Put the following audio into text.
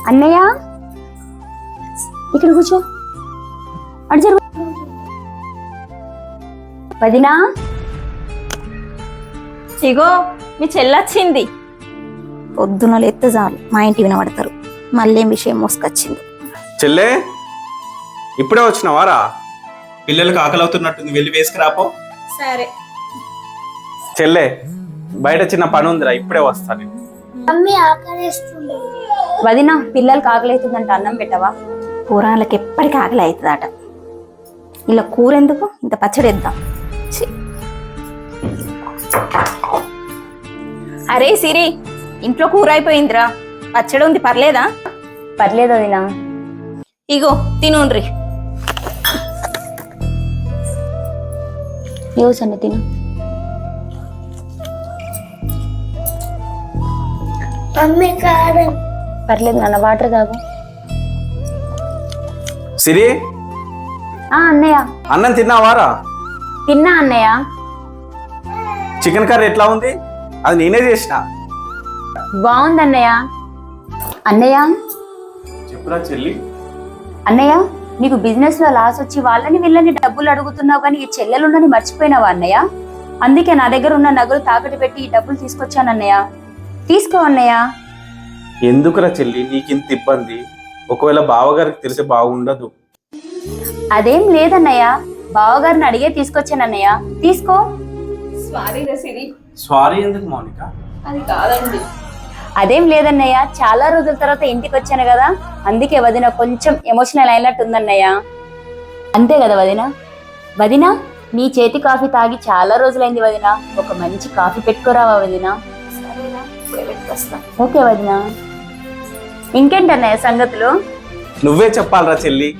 అన్నయ్య ఇక్కడ కూర్చో. అటు జరుగు. వదినా ఇగో మీ చెల్లొచ్చింది. పొద్దున లేస్తే చాలు మా ఇంటి వినబడతారు. మళ్ళీ విషయం మోసుకొచ్చింది. చెల్లే ఇప్పుడే వచ్చినావారా? పిల్లలకు ఆకలి అవుతున్నట్టుంది, వెళ్ళి వేసుకురాపో. సరే చెల్లే బయట చిన్న పని ఉందిరా, ఇప్పుడే వస్తాను. వదినా పిల్లలకి ఆకలి అవుతుందంట, అన్నం పెట్టవా? కూరగాయలకి ఎప్పటికీ ఆకలి అవుతుందట. ఇలా కూర ఎందుకు, ఇంత పచ్చడి వేద్దాం. ఛీ. అరే సిరి, ఇంట్లో కూర అయిపోయిందిరా, పచ్చడి ఉంది, పర్లేదా? పర్లేదు వదినా. ఇగో తినుండ్రి. సన్న తిను. పర్లేదు నాన్న, వాటర్ తాగు. సిరి అన్నయ్య అన్నం తిన్నావారా? తిన్నా అన్నయ్య. చికెన్ కర్రీ ఎట్లా ఉంది? అది నేనే చేసిన. బాగుంది అన్నయ్య. అన్నయ్య చెప్పురా చెల్లి. అన్నయ్య నీకు బిజినెస్ లో లాస్ వచ్చి వాళ్ళని వీళ్ళని డబ్బులు అడుగుతున్నావు, కానీ ఈ చెల్లెలుండని మర్చిపోయినావా అన్నయ్య? అందుకే నా దగ్గర ఉన్న నగలు తాకట్టు పెట్టి ఈ డబ్బులు తీసుకొచ్చాను అన్నయ్య. తీసుకో అన్నయ్య. ఎందుకురా చెల్లి నీకింత ఇబ్బంది? ఒకవేళ బావగారికి తెలిసి బాగుండదు. అదేం లేదన్నయ్య, బావగారిని అడిగే తీసుకొచ్చానన్నయ్య. తీసుకో. సారీరా సిరి. సారీ ఎందుకు మౌనిక? అది కాదండి. అదేం లేదన్నయ్య, చాలా రోజుల తర్వాత ఇంటికి వచ్చాను కదా, అందుకే వదిన కొంచెం ఎమోషనల్ అయినట్టు ఉందన్నయ్య. అంతే కదా వదిన? వదిన నీ చేతి కాఫీ తాగి చాలా రోజులైంది వదిన, ఒక మంచి కాఫీ పెట్టుకోరావా వదిన? ఓకే వదిన. ఇంకేంటన్నయ్య సంగతులు? నువ్వే చెప్పాలరా చెల్లి.